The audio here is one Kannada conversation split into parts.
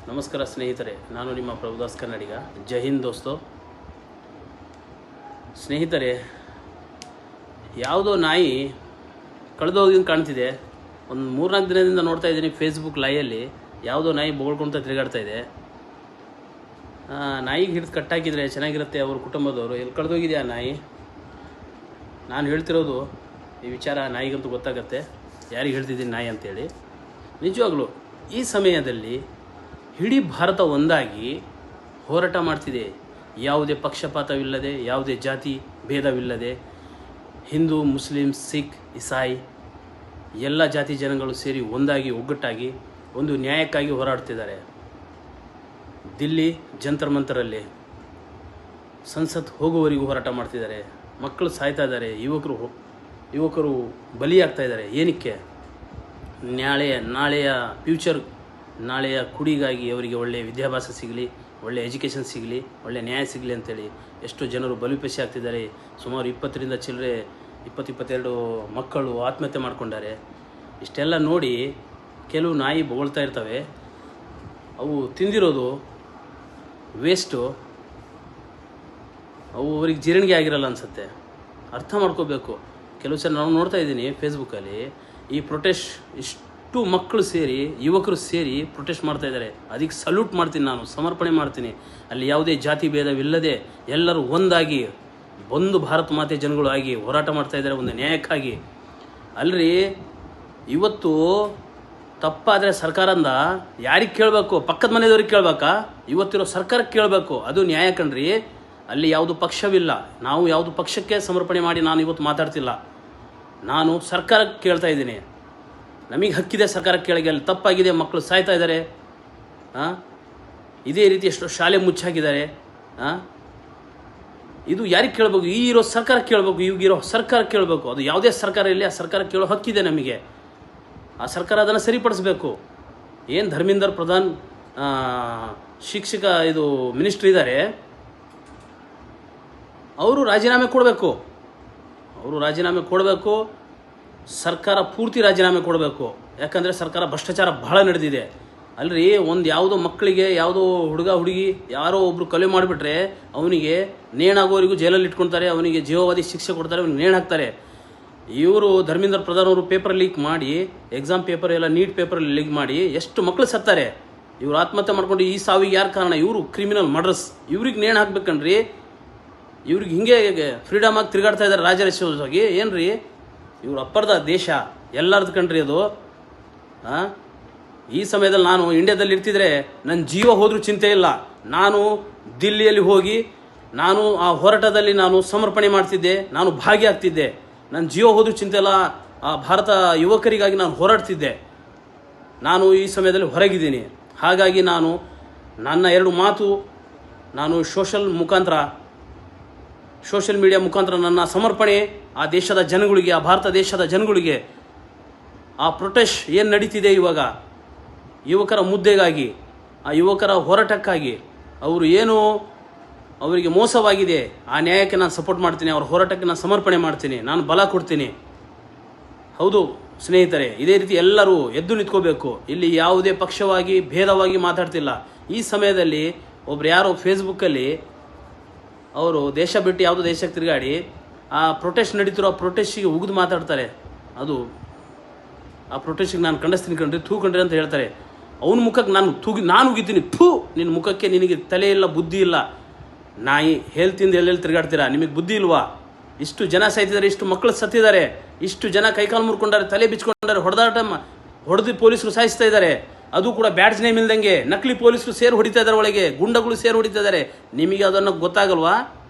ನಮಸ್ಕಾರ ಸ್ನೇಹಿತರೆ, ನಾನು ನಿಮ್ಮ ಪ್ರಭುದಾಸ್ ಕನ್ನಡಿಗ. ಜೈ ಹಿಂದ್ ದೋಸ್ತು. ಸ್ನೇಹಿತರೆ, ಯಾವುದೋ ನಾಯಿ ಕಳೆದೋಗಿ ಕಾಣ್ತಿದೆ. ಒಂದು 3-4 ದಿನದಿಂದ ನೋಡ್ತಾ ಇದ್ದೀನಿ ಫೇಸ್ಬುಕ್ ಲೈಯಲ್ಲಿ. ಯಾವುದೋ ನಾಯಿ ಬೊಗಳ್ಕೊಳ್ತಾ ತಿರುಗಾಡ್ತಾ ಇದೆ. ನಾಯಿಗೆ ಹಿಡಿದು ಕಟ್ಟಾಕಿದರೆ ಚೆನ್ನಾಗಿರುತ್ತೆ ಅವ್ರ ಕುಟುಂಬದವರು. ಎಲ್ಲಿ ಕಳೆದೋಗಿದೆ ಆ ನಾಯಿ? ನಾನು ಹೇಳ್ತಿರೋದು ಈ ವಿಚಾರ ನಾಯಿಗಂತೂ ಗೊತ್ತಾಗತ್ತೆ ಯಾರಿಗೆ ಹೇಳ್ತಿದ್ದೀನಿ ನಾಯಿ ಅಂತೇಳಿ. ನಿಜವಾಗ್ಲೂ ಈ ಸಮಯದಲ್ಲಿ ಇಡೀ ಭಾರತ ಒಂದಾಗಿ ಹೋರಾಟ ಮಾಡ್ತಿದೆ. ಯಾವುದೇ ಪಕ್ಷಪಾತವಿಲ್ಲದೆ, ಯಾವುದೇ ಜಾತಿ ಭೇದವಿಲ್ಲದೆ, ಹಿಂದೂ, ಮುಸ್ಲಿಂ, ಸಿಖ್, ಇಸಾಯಿ ಎಲ್ಲ ಜಾತಿ ಜನಗಳು ಸೇರಿ ಒಂದಾಗಿ ಒಗ್ಗಟ್ಟಾಗಿ ಒಂದು ನ್ಯಾಯಕ್ಕಾಗಿ ಹೋರಾಡ್ತಿದ್ದಾರೆ. ದಿಲ್ಲಿ ಜಂತರ್ ಮಂತರಲ್ಲಿ ಸಂಸತ್ ಹೋಗುವವರೆಗೂ ಹೋರಾಟ ಮಾಡ್ತಿದ್ದಾರೆ. ಮಕ್ಕಳು ಸಾಯ್ತಾ ಇದ್ದಾರೆ, ಯುವಕರು ಬಲಿಯಾಗ್ತಾ ಇದ್ದಾರೆ. ಏನಕ್ಕೆ? ನಾಳೆಯ ಫ್ಯೂಚರ್, ನಾಳೆಯ ಕುಡಿಗಾಗಿ ಅವರಿಗೆ ಒಳ್ಳೆಯ ವಿದ್ಯಾಭ್ಯಾಸ ಸಿಗಲಿ, ಒಳ್ಳೆಯ ಎಜುಕೇಷನ್ ಸಿಗಲಿ, ಒಳ್ಳೆಯ ನ್ಯಾಯ ಸಿಗಲಿ ಅಂತೇಳಿ ಎಷ್ಟು ಜನರು ಬಲಿಪಶಿ ಆಗ್ತಿದ್ದಾರೆ. ಸುಮಾರು 20ರಿಂದ ಚಿಲ್ಲರೆ 22 ಮಕ್ಕಳು ಆತ್ಮಹತ್ಯೆ ಮಾಡಿಕೊಂಡಾರೆ. ಇಷ್ಟೆಲ್ಲ ನೋಡಿ ಕೆಲವು ನಾಯಿ ಬೊಗಳ್ತಾ ಇರ್ತವೆ. ಅವು ತಿಂದಿರೋದು ವೇಸ್ಟು, ಅವು ಅವ್ರಿಗೆ ಜೀರ್ಣಿಗೆ ಆಗಿರಲ್ಲ ಅನಿಸುತ್ತೆ. ಅರ್ಥ ಮಾಡ್ಕೋಬೇಕು. ಕೆಲವು ಸಲ ನಾವು ನೋಡ್ತಾ ಇದ್ದೀನಿ ಫೇಸ್ಬುಕ್ಕಲ್ಲಿ ಈ ಪ್ರೊಟೆಸ್ಟ್, ಇಷ್ಟು ಮಕ್ಕಳು ಸೇರಿ, ಯುವಕರು ಸೇರಿ ಪ್ರೊಟೆಸ್ಟ್ ಮಾಡ್ತಾ ಇದ್ದಾರೆ. ಅದಕ್ಕೆ ಸಲ್ಯೂಟ್ ಮಾಡ್ತೀನಿ, ನಾನು ಸಮರ್ಪಣೆ ಮಾಡ್ತೀನಿ. ಅಲ್ಲಿ ಯಾವುದೇ ಜಾತಿ ಭೇದವಿಲ್ಲದೆ ಎಲ್ಲರೂ ಒಂದಾಗಿ ಒಂದು ಭಾರತ ಮಾತೆ ಜನಗಳು ಆಗಿ ಹೋರಾಟ ಮಾಡ್ತಾ ಇದ್ದಾರೆ ಒಂದು ನ್ಯಾಯಕ್ಕಾಗಿ. ಅಲ್ರಿ, ಇವತ್ತು ತಪ್ಪಾದರೆ ಸರ್ಕಾರದಿಂದ ಯಾರಿಗೆ ಕೇಳಬೇಕು? ಪಕ್ಕದ ಮನೆಯವ್ರಿಗೆ ಕೇಳಬೇಕಾ? ಇವತ್ತಿರೋ ಸರ್ಕಾರಕ್ಕೆ ಕೇಳಬೇಕು. ಅದು ನ್ಯಾಯ ಕಣ್ರಿ. ಅಲ್ಲಿ ಯಾವುದು ಪಕ್ಷವಿಲ್ಲ. ನಾವು ಯಾವುದು ಪಕ್ಷಕ್ಕೆ ಸಮರ್ಪಣೆ ಮಾಡಿ ನಾನು ಇವತ್ತು ಮಾತಾಡ್ತಿಲ್ಲ. ನಾನು ಸರ್ಕಾರಕ್ಕೆ ಕೇಳ್ತಾ ಇದ್ದೀನಿ. ನಮಗೆ ಹಕ್ಕಿದೆ ಸರ್ಕಾರಕ್ಕೆ ಕೇಳಿಗೆ. ಅಲ್ಲಿ ತಪ್ಪಾಗಿದೆ, ಮಕ್ಕಳು ಸಾಯ್ತಾ ಇದ್ದಾರೆ. ಇದೇ ರೀತಿ ಎಷ್ಟೋ ಶಾಲೆ ಮುಚ್ಚಾಕಿದ್ದಾರೆ. ಇದು ಯಾರಿಗೆ ಕೇಳಬೇಕು? ಈ ಇರೋ ಸರ್ಕಾರಕ್ಕೆ ಕೇಳಬೇಕು, ಈಗಿರೋ ಸರ್ಕಾರಕ್ಕೆ ಕೇಳಬೇಕು. ಅದು ಯಾವುದೇ ಸರ್ಕಾರ ಇರಲಿ, ಆ ಸರ್ಕಾರಕ್ಕೆ ಕೇಳೋ ಹಕ್ಕಿದೆ ನಮಗೆ. ಆ ಸರ್ಕಾರ ಅದನ್ನು ಸರಿಪಡಿಸ್ಬೇಕು. ಏನು ಧರ್ಮೇಂದ್ರ ಪ್ರಧಾನ್ ಶಿಕ್ಷಕ ಇದು ಮಿನಿಸ್ಟ್ರ್ ಇದ್ದಾರೆ, ಅವರು ರಾಜೀನಾಮೆ ಕೊಡಬೇಕು. ಸರ್ಕಾರ ಪೂರ್ತಿ ರಾಜೀನಾಮೆ ಕೊಡಬೇಕು. ಯಾಕಂದರೆ ಸರ್ಕಾರ ಭ್ರಷ್ಟಾಚಾರ ಬಹಳ ನಡೆದಿದೆ. ಅಲ್ರಿ, ಒಂದು ಯಾವುದೋ ಮಕ್ಕಳಿಗೆ, ಯಾವುದೋ ಹುಡುಗಿ ಯಾರೋ ಒಬ್ಬರು ಕೊಲೆ ಮಾಡಿಬಿಟ್ರೆ ಅವನಿಗೆ ನೇಣಾಗೋವರೆಗೂ ಜೈಲಲ್ಲಿ ಇಟ್ಕೊಳ್ತಾರೆ, ಅವನಿಗೆ ಜೀವಾವಧಿ ಶಿಕ್ಷೆ ಕೊಡ್ತಾರೆ, ಅವನಿಗೆ ನೇಣು ಹಾಕ್ತಾರೆ. ಇವರು ಧರ್ಮೇಂದ್ರ ಪ್ರಧಾನ್ ಅವರು ಪೇಪರ್ ಲೀಕ್ ಮಾಡಿ, ಎಕ್ಸಾಮ್ ಪೇಪರ್ ಎಲ್ಲ ನೀಟ್ ಪೇಪರ್ ಲೀಕ್ ಮಾಡಿ ಎಷ್ಟು ಮಕ್ಕಳು ಸತ್ತಾರೆ. ಇವರು ಆತ್ಮಹತ್ಯೆ ಮಾಡ್ಕೊಂಡು ಈ ಸಾವಿಗೆ ಯಾರು ಕಾರಣ? ಇವರು ಕ್ರಿಮಿನಲ್ ಮರ್ಡರ್ಸ್. ಇವ್ರಿಗೆ ನೇಣು ಹಾಕ್ಬೇಕನ್ರಿ. ಇವ್ರಿಗೆ ಹಿಂಗೆ ಫ್ರೀಡಮ್ ಆಗಿ ತಿರುಗಾಡ್ತಾ ಇದ್ದಾರೆ ರಾಜರೇಶ್ವರವಾಗಿ. ಏನು ರೀ, ಇವ್ರು ಅಪ್ಪರ್ದ ದೇಶ ಎಲ್ಲರದ್ದು ಕಣ್ರಿ ಅದು. ಈ ಸಮಯದಲ್ಲಿ ನಾನು ಇಂಡಿಯಾದಲ್ಲಿ ಇರ್ತಿದ್ರೆ ನನ್ನ ಜೀವ ಹೋದ್ರೂ ಚಿಂತೆ ಇಲ್ಲ. ನಾನು ದಿಲ್ಲಿಯಲ್ಲಿ ಹೋಗಿ ನಾನು ಆ ಹೋರಾಟದಲ್ಲಿ ನಾನು ಸಮರ್ಪಣೆ ಮಾಡ್ತಿದ್ದೆ, ನಾನು ಭಾಗಿಯಾಗ್ತಿದ್ದೆ. ನನ್ನ ಜೀವ ಹೋದ್ರೂ ಚಿಂತೆ ಇಲ್ಲ. ಆ ಭಾರತ ಯುವಕರಿಗಾಗಿ ನಾನು ಹೋರಾಡ್ತಿದ್ದೆ. ನಾನು ಈ ಸಮಯದಲ್ಲಿ ಹೊರಗಿದ್ದೀನಿ. ಹಾಗಾಗಿ ನಾನು ನನ್ನ 2 ಮಾತು ನಾನು ಸೋಷಲ್ ಮೀಡಿಯಾ ಮುಖಾಂತರ ನನ್ನ ಸಮರ್ಪಣೆ ಆ ದೇಶದ ಜನಗಳಿಗೆ, ಆ ಭಾರತ ದೇಶದ ಜನಗಳಿಗೆ, ಆ ಪ್ರೊಟೆಸ್ಟ್ ಏನು ನಡೀತಿದೆ ಇವಾಗ ಯುವಕರ ಮುದ್ದೆಗಾಗಿ, ಆ ಯುವಕರ ಹೋರಾಟಕ್ಕಾಗಿ, ಅವರು ಏನು ಅವರಿಗೆ ಮೋಸವಾಗಿದೆ ಆ ನ್ಯಾಯಕ್ಕೆ ನಾನು ಸಪೋರ್ಟ್ ಮಾಡ್ತೀನಿ. ಅವ್ರ ಹೋರಾಟಕ್ಕೆ ನಾನು ಸಮರ್ಪಣೆ ಮಾಡ್ತೀನಿ, ನಾನು ಬಲ ಕೊಡ್ತೀನಿ. ಹೌದು ಸ್ನೇಹಿತರೆ, ಇದೇ ರೀತಿ ಎಲ್ಲರೂ ಎದ್ದು ನಿಂತ್ಕೋಬೇಕು. ಇಲ್ಲಿ ಯಾವುದೇ ಪಕ್ಷವಾಗಿ ಭೇದವಾಗಿ ಮಾತಾಡ್ತಿಲ್ಲ. ಈ ಸಮಯದಲ್ಲಿ ಒಬ್ರು ಯಾರೋ ಫೇಸ್ಬುಕ್ಕಲ್ಲಿ ಅವರು ದೇಶ ಬಿಟ್ಟು ಯಾವುದೋ ದೇಶಕ್ಕೆ ತಿರುಗಾಡಿ ಆ ಪ್ರೊಟೆಸ್ಟ್ ನಡೀತಿರೋ ಆ ಪ್ರೊಟೆಸ್ಟಿಗೆ ಉಗಿದು ಮಾತಾಡ್ತಾರೆ. ಆ ಪ್ರೊಟೆಸ್ಟಿಗೆ ನಾನು ಖಂಡಿಸ್ತೀನಿ ಕಣ್ರಿ ಅಂತ ಹೇಳ್ತಾರೆ. ಅವನ ಮುಖಕ್ಕೆ ನಾನು ಉಗಿತೀನಿ. ನಿನ್ನ ಮುಖಕ್ಕೆ, ನಿನಗೆ ತಲೆ ಇಲ್ಲ, ಬುದ್ಧಿ ಇಲ್ಲ. ನಾಯಿ ಹೇಳ್ತಿಂದ ಎಲ್ಲೆಲ್ಲಿ ತಿರುಗಾಡ್ತೀರಾ? ನಿಮಗೆ ಬುದ್ಧಿ ಇಲ್ವಾ? ಇಷ್ಟು ಜನ ಸಾಯ್ತಿದ್ದಾರೆ, ಇಷ್ಟು ಮಕ್ಕಳು ಸತ್ತಿದ್ದಾರೆ, ಇಷ್ಟು ಜನ ಕೈಕಾಲು ಮುರ್ಕೊಂಡಾರೆ, ತಲೆ ಬಿಚ್ಕೊಂಡಾರೆ, ಹೊಡೆದು ಪೊಲೀಸರು ಸಾಯಿಸ್ತಾ ಇದ್ದಾರೆ. ಅದು ಕೂಡ ಬ್ಯಾಡ್ಜ್ ನೇಮ್ ಇಲ್ದಂಗೆ ನಕಲಿ ಪೊಲೀಸರು ಸೇರಿ ಹೊಡಿತಾ ಇದ್ದಾರೆ, ಒಳಗೆ ಗುಂಡಗಳು ಸೇರಿ ಹೊಡಿತಾ ಇದ್ದಾರೆ. ನಿಮಗೆ ಅದನ್ನು ಗೊತ್ತಾಗಲ್ವಾ?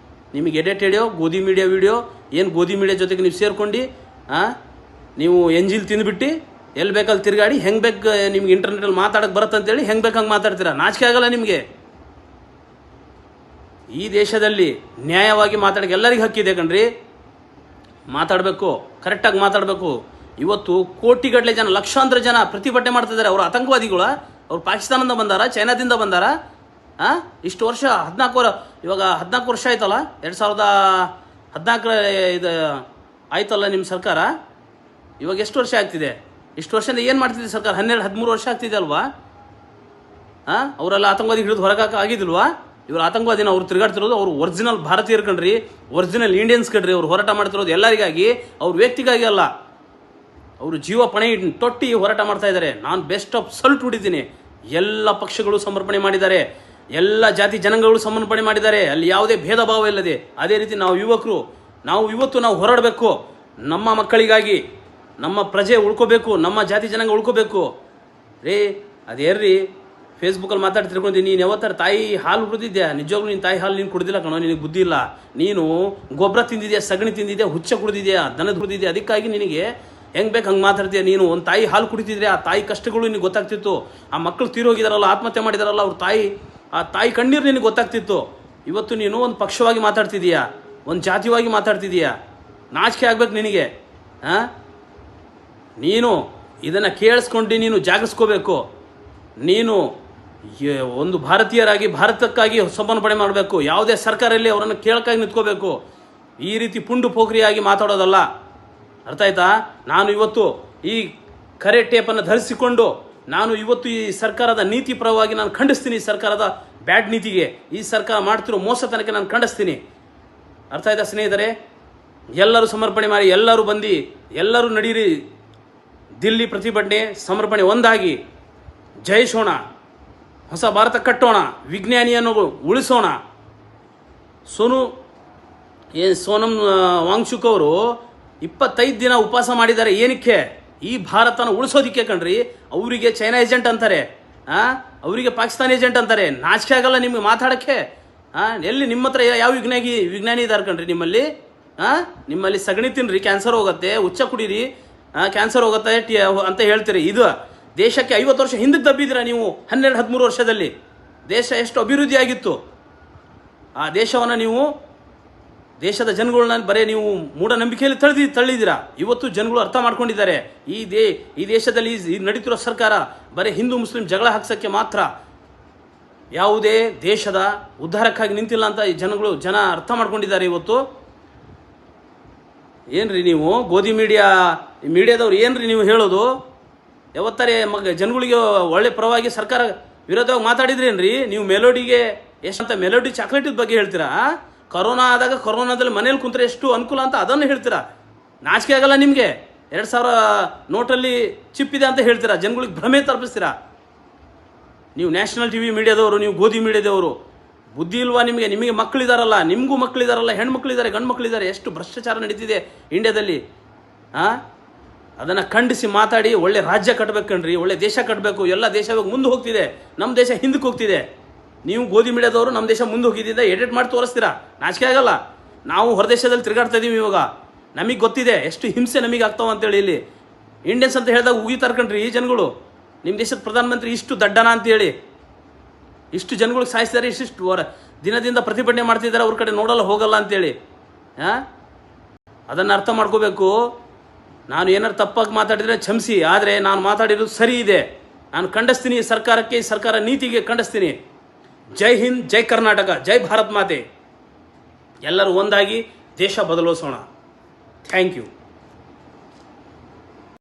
ನಿಮಗೆ ಎಡೆಟ್ ಹಿಡಿಯೋ ಗೋಧಿ ಮೀಡಿಯಾ ವಿಡಿಯೋ, ಏನು ಗೋಧಿ ಮೀಡಿಯಾ ಜೊತೆಗೆ ನೀವು ಸೇರ್ಕೊಂಡು ನೀವು ಎಂಜಿಲ್ ತಿಂದುಬಿಟ್ಟು ಎಲ್ಲಿ ಬೇಕಲ್ಲಿ ತಿರುಗಾಡಿ ಹೆಂಗೆ ಬೇಕು ನಿಮ್ಗೆ ಇಂಟರ್ನೆಟಲ್ಲಿ ಮಾತಾಡೋಕ್ಕೆ ಬರುತ್ತಂತೇಳಿ ಹೆಂಗೆ ಬೇಕು ಹಂಗೆ ಮಾತಾಡ್ತೀರಾ? ನಾಚಿಕೆ ಆಗಲ್ಲ ನಿಮಗೆ? ಈ ದೇಶದಲ್ಲಿ ನ್ಯಾಯವಾಗಿ ಮಾತಾಡೋಕ್ಕೆ ಎಲ್ಲರಿಗೂ ಹಕ್ಕಿದೆ ಕಣ್ರಿ. ಮಾತಾಡಬೇಕು, ಕರೆಕ್ಟಾಗಿ ಮಾತಾಡಬೇಕು. ಇವತ್ತು ಕೋಟಿಗಟ್ಟಲೆ ಜನ, ಲಕ್ಷಾಂತರ ಜನ ಪ್ರತಿಭಟನೆ ಮಾಡ್ತಿದ್ದಾರೆ. ಅವರು ಆತಂಕವಾದಿಗಳು? ಅವ್ರು ಪಾಕಿಸ್ತಾನದಿಂದ ಬಂದಾರ, ಚೈನಾದಿಂದ ಬಂದಾರ? ಇಷ್ಟು ವರ್ಷ 14 ವರ್ಷ ಆಯ್ತಲ್ಲ, 2014 ಇದು ಆಯ್ತಲ್ಲ ನಿಮ್ಮ ಸರ್ಕಾರ. ಇವಾಗ ಎಷ್ಟು ವರ್ಷ ಆಗ್ತಿದೆ? ಇಷ್ಟು ವರ್ಷದಿಂದ ಏನು ಮಾಡ್ತಿದೆ ಸರ್ಕಾರ? 12-13 ವರ್ಷ ಆಗ್ತಿದೆ ಅಲ್ವಾ? ಅವರೆಲ್ಲ ಆತಂಕವಾದಿ ಹಿಡಿದು ಹೊರಗಾಕ ಆಗಿದಿಲ್ವಾ? ಇವರು ಆತಂಕವಾದಿನ ಅವ್ರು ತಿರುಗಾಡ್ತಿರೋದು ಅವ್ರು ಒರಿಜಿನಲ್ ಭಾರತೀಯರು ಕಣ್ರಿ, ಒರಿಜಿನಲ್ ಇಂಡಿಯನ್ಸ್ ಕಣ್ರಿ. ಅವ್ರು ಹೋರಾಟ ಮಾಡ್ತಿರೋದು ಎಲ್ಲರಿಗಾಗಿ, ಅವ್ರ ವ್ಯಕ್ತಿಗಾಗಿ ಅಲ್ಲ. ಅವರು ಜೀವ ಪಣೆ ತೊಟ್ಟಿ ಹೋರಾಟ ಮಾಡ್ತಾ ಇದ್ದಾರೆ. ನಾನು ಬೆಸ್ಟ್ ಆಫ್ ಸಲ್ಯೂಟ್ ಹೊಡಿತೀನಿ. ಎಲ್ಲ ಪಕ್ಷಗಳು ಸಮರ್ಪಣೆ ಮಾಡಿದ್ದಾರೆ, ಎಲ್ಲ ಜಾತಿ ಜನಾಂಗಗಳು ಸಮರ್ಪಣೆ ಮಾಡಿದ್ದಾರೆ. ಅಲ್ಲಿ ಯಾವುದೇ ಭೇದ ಭಾವ ಇಲ್ಲದೆ. ಅದೇ ರೀತಿ ನಾವು ಯುವಕರು, ನಾವು ಹೋರಾಡಬೇಕು. ನಮ್ಮ ಮಕ್ಕಳಿಗಾಗಿ, ನಮ್ಮ ಪ್ರಜೆ ಉಳ್ಕೋಬೇಕು, ನಮ್ಮ ಜಾತಿ ಜನಾಂಗ ಉಳ್ಕೋಬೇಕು ರೇ. ಅದೇರ್ರಿ ಫೇಸ್ಬುಕ್ಕಲ್ಲಿ ಮಾತಾಡ್ತಿರ್ಕೊಂತೀನಿ, ನೀನು ಯಾವತ್ತರ ತಾಯಿ ಹಾಲು ಕುಡಿದಿದ್ಯಾ? ನಿಜವಾಗ್ಲೂ ನೀನು ತಾಯಿ ಹಾಲು ನೀನು ಕುಡಿದಿಲ್ಲ ಕಣೋ, ನಿನಗೆ ಬುದ್ಧಿ ಇಲ್ಲ. ನೀನು ಗೊಬ್ಬರ ತಿಂದಿದ್ಯಾ, ಸಗಣಿ ತಿಂದಿದ್ಯಾ, ಹುಚ್ಚ ಕುಡಿದಿದ್ಯಾ, ದನದ ಕುಡಿದಿದ್ಯಾ. ಅದಕ್ಕಾಗಿ ನಿನಗೆ ಹೆಂಗೆ ಬೇಕು ಹಂಗೆ ಮಾತಾಡ್ತೀಯ. ನೀನು ಒಂದು ತಾಯಿ ಹಾಲು ಕುಡಿತಿದ್ರೆ ಆ ತಾಯಿ ಕಷ್ಟಗಳು ನಿನಗೆ ಗೊತ್ತಾಗ್ತಿತ್ತು. ಆ ಮಕ್ಕಳು ತೀರೋಗಿದಾರಲ್ಲ, ಆತ್ಮಹತ್ಯೆ ಮಾಡಿದಾರಲ್ಲ ಅವ್ರ ತಾಯಿ, ಆ ತಾಯಿ ಕಣ್ಣೀರು ನಿನಗೆ ಗೊತ್ತಾಗ್ತಿತ್ತು. ಇವತ್ತು ನೀನು ಒಂದು ಪಕ್ಷವಾಗಿ ಮಾತಾಡ್ತಿದೀಯಾ, ಒಂದು ಜಾತಿಯಾಗಿ ಮಾತಾಡ್ತಿದೀಯಾ. ನಾಚಿಕೆ ಆಗ್ಬೇಕು ನಿನಗೆ. ನೀನು ಇದನ್ನು ಕೇಳಿಸ್ಕೊಂಡು ನೀನು ಜಾಗರಿಸ್ಕೋಬೇಕು. ನೀನು ಒಂದು ಭಾರತೀಯರಾಗಿ ಭಾರತಕ್ಕಾಗಿ ಸಮರ್ಪಣೆ ಮಾಡಬೇಕು. ಯಾವುದೇ ಸರ್ಕಾರದಲ್ಲಿ ಅವರನ್ನು ಕೇಳಕ್ಕಾಗಿ ನಿಂತ್ಕೋಬೇಕು. ಈ ರೀತಿ ಪುಂಡು ಪೋಖ್ರಿಯಾಗಿ ಮಾತಾಡೋದಲ್ಲ. ಅರ್ಥ ಆಯ್ತಾ? ನಾನು ಇವತ್ತು ಈ ಕರೆ ಟೇಪನ್ನು ಧರಿಸಿಕೊಂಡು ನಾನು ಇವತ್ತು ಈ ಸರ್ಕಾರದ ನೀತಿ ಪರವಾಗಿ ನಾನು ಖಂಡಿಸ್ತೀನಿ. ಈ ಸರ್ಕಾರದ ಬ್ಯಾಡ್ ನೀತಿಗೆ, ಈ ಸರ್ಕಾರ ಮಾಡ್ತಿರೋ ಮೋಸತನಕ್ಕೆ ನಾನು ಖಂಡಿಸ್ತೀನಿ. ಅರ್ಥ ಆಯ್ತಾ ಸ್ನೇಹಿತರೆ? ಎಲ್ಲರೂ ಸಮರ್ಪಣೆ ಮಾಡಿ, ಎಲ್ಲರೂ ಬಂದು, ಎಲ್ಲರೂ ನಡೀರಿ ದಿಲ್ಲಿ ಪ್ರತಿಭಟನೆ, ಸಮರ್ಪಣೆ ಒಂದಾಗಿ ಜಯಿಸೋಣ. ಹೊಸ ಭಾರತ ಕಟ್ಟೋಣ, ವಿಜ್ಞಾನಿಯನ್ನು ಉಳಿಸೋಣ. ಸೋನಂ ವಾಂಗ್ಚುಕ್ ಅವರು 25 ದಿನ ಉಪವಾಸ ಮಾಡಿದ್ದಾರೆ. ಏನಕ್ಕೆ? ಈ ಭಾರತನ ಉಳಿಸೋದಿಕ್ಕೆ ಕಣ್ರಿ. ಅವರಿಗೆ ಚೈನಾ ಏಜೆಂಟ್ ಅಂತಾರೆ, ಅವರಿಗೆ ಪಾಕಿಸ್ತಾನ ಏಜೆಂಟ್ ಅಂತಾರೆ. ನಾಚಿಕೆ ಆಗಲ್ಲ ನಿಮ್ಗೆ ಮಾತಾಡೋಕ್ಕೆ? ಎಲ್ಲಿ ನಿಮ್ಮ ಹತ್ರ ಯಾವ ವಿಜ್ಞಾನಿ ಇದ್ದಾರೆ ಕಣ್ರಿ ನಿಮ್ಮಲ್ಲಿ? ನಿಮ್ಮಲ್ಲಿ ಸಗಣಿ ತಿನ್ನಿರಿ ಕ್ಯಾನ್ಸರ್ ಹೋಗುತ್ತೆ, ಹುಚ್ಚ ಕುಡೀರಿ ಕ್ಯಾನ್ಸರ್ ಹೋಗುತ್ತೆ ಅಂತ ಹೇಳ್ತೀರಿ. ಇದು ದೇಶಕ್ಕೆ 50 ವರ್ಷ ಹಿಂದಕ್ಕೆ ದಬ್ಬಿದ್ದೀರಾ ನೀವು. 12-13 ವರ್ಷದಲ್ಲಿ ದೇಶ ಎಷ್ಟು ಅಭಿವೃದ್ಧಿ ಆಗಿತ್ತು. ಆ ದೇಶವನ್ನು ನೀವು, ದೇಶದ ಜನಗಳನ್ನ ಬರೀ ನೀವು ಮೂಢನಂಬಿಕೆಯಲ್ಲಿ ತಳ್ಳಿದ್ದೀರಾ. ಇವತ್ತು ಜನಗಳು ಅರ್ಥ ಮಾಡ್ಕೊಂಡಿದ್ದಾರೆ. ಈ ದೇಶದಲ್ಲಿ ನಡೀತಿರೋ ಸರ್ಕಾರ ಬರೀ ಹಿಂದೂ ಮುಸ್ಲಿಂ ಜಗಳ ಹಾಕ್ಸೋಕ್ಕೆ ಮಾತ್ರ, ಯಾವುದೇ ದೇಶದ ಉದ್ಧಾರಕ್ಕಾಗಿ ನಿಂತಿಲ್ಲ ಅಂತ ಈ ಜನ ಅರ್ಥ ಮಾಡ್ಕೊಂಡಿದ್ದಾರೆ. ಇವತ್ತು ಏನ್ರಿ ನೀವು ಗೋಧಿ ಮೀಡಿಯಾದವ್ರು ಏನ್ರಿ ನೀವು ಹೇಳೋದು? ಯಾವತ್ತಾರೆ ಜನಗಳಿಗೆ ಒಳ್ಳೆ ಪರವಾಗಿ ಸರ್ಕಾರ ವಿರೋಧವಾಗಿ ಮಾತಾಡಿದ್ರೇನ್ರಿ? ನೀವು ಮೆಲೋಡಿಗೆ ಎಷ್ಟಂತ ಮೆಲೋಡಿ ಚಾಕ್ಲೇಟಿದ ಬಗ್ಗೆ ಹೇಳ್ತೀರಾ? ಕೊರೋನಾ ಆದಾಗ ಕೊರೋನಾದಲ್ಲಿ ಮನೇಲಿ ಕುಂತ್ರೆ ಎಷ್ಟು ಅನುಕೂಲ ಅಂತ ಅದನ್ನು ಹೇಳ್ತೀರಾ. ನಾಚಿಕೆ ಆಗಲ್ಲ ನಿಮಗೆ? 2000 ನೋಟಲ್ಲಿ ಚಿಪ್ ಇದೆ ಅಂತ ಹೇಳ್ತೀರಾ, ಜನಗಳಿಗೆ ಭ್ರಮೆ ತಲುಪಿಸ್ತೀರಾ. ನೀವು ನ್ಯಾಷನಲ್ ಟಿವಿ ಮೀಡಿಯಾದವರು, ನೀವು ಗೋಧಿ ಮೀಡಿಯಾದವರು, ಬುದ್ಧಿ ಇಲ್ವಾ ನಿಮಗೆ? ನಿಮಗೆ ಮಕ್ಕಳಿದಾರಲ್ಲ, ನಿಮಗೂ ಮಕ್ಕಳಿದಾರಲ್ಲ, ಹೆಣ್ಮಕ್ಳಿದ್ದಾರೆ, ಗಂಡು ಮಕ್ಕಳಿದ್ದಾರೆ. ಎಷ್ಟು ಭ್ರಷ್ಟಾಚಾರ ನಡೀತಿದೆ ಇಂಡಿಯಾದಲ್ಲಿ. ಅದನ್ನು ಖಂಡಿಸಿ ಮಾತಾಡಿ ಒಳ್ಳೆ ರಾಜ್ಯ ಕಟ್ಟಬೇಕು ಕಣ್ರಿ, ಒಳ್ಳೆ ದೇಶ ಕಟ್ಟಬೇಕು. ಎಲ್ಲ ದೇಶ ಇವಾಗ ಮುಂದೆ ಹೋಗ್ತಿದೆ, ನಮ್ಮ ದೇಶ ಹಿಂದಕ್ಕೆ ಹೋಗ್ತಿದೆ. ನೀವು ಗೋಧಿ ಮೀಡಿಯಾದವರು ನಮ್ಮ ದೇಶ ಮುಂದೆ ಹೋಗಿದ್ದಿಂದ ಎಡಿಟ್ ಮಾಡಿ ತೋರಿಸ್ತೀರಾ. ನಾಚಿಕೆ ಆಗಲ್ಲ? ನಾವು ಹೊರದೇಶದಲ್ಲಿ ತಿರುಗಾಡ್ತಾ ಇದ್ದೀವಿ ಇವಾಗ. ನಮಗೆ ಗೊತ್ತಿದೆ ಎಷ್ಟು ಹಿಂಸೆ ನಮಗೆ ಆಗ್ತಾವ ಅಂತೇಳಿ. ಇಲ್ಲಿ ಇಂಡಿಯನ್ಸ್ ಅಂತ ಹೇಳಿದಾಗ ಉಗಿತಾರೆ ಕಣ್ರಿ ಈ ಜನಗಳು. ನಿಮ್ಮ ದೇಶದ ಪ್ರಧಾನಮಂತ್ರಿ ಇಷ್ಟು ದಡ್ಡನ ಅಂತೇಳಿ ಇಷ್ಟು ಜನಗಳಿಗೆ ಸಾಯಿಸಿದ್ದಾರೆ, ಇಷ್ಟಿಷ್ಟು ದಿನದಿಂದ ಪ್ರತಿಭಟನೆ ಮಾಡ್ತಿದ್ದಾರೆ, ಅವ್ರ ಕಡೆ ನೋಡಲ್ಲ ಹೋಗಲ್ಲ ಅಂತೇಳಿ. ಅದನ್ನು ಅರ್ಥ ಮಾಡ್ಕೋಬೇಕು. ನಾನು ಏನಾರು ತಪ್ಪಾಗಿ ಮಾತಾಡಿದರೆ ಕ್ಷಮಿಸಿ, ಆದರೆ ನಾನು ಮಾತಾಡಿರೋದು ಸರಿ ಇದೆ. ನಾನು ಖಂಡಿಸ್ತೀನಿ ಸರ್ಕಾರಕ್ಕೆ, ಸರ್ಕಾರ ನೀತಿಗೆ ಖಂಡಿಸ್ತೀನಿ. ಜೈ ಹಿಂದ್, ಜೈ ಕರ್ನಾಟಕ, ಜೈ ಭಾರತ್ ಮಾತೆ. ಎಲ್ಲರೂ ಒಂದಾಗಿ ದೇಶ ಬದಲಿಸೋಣ. Thank you.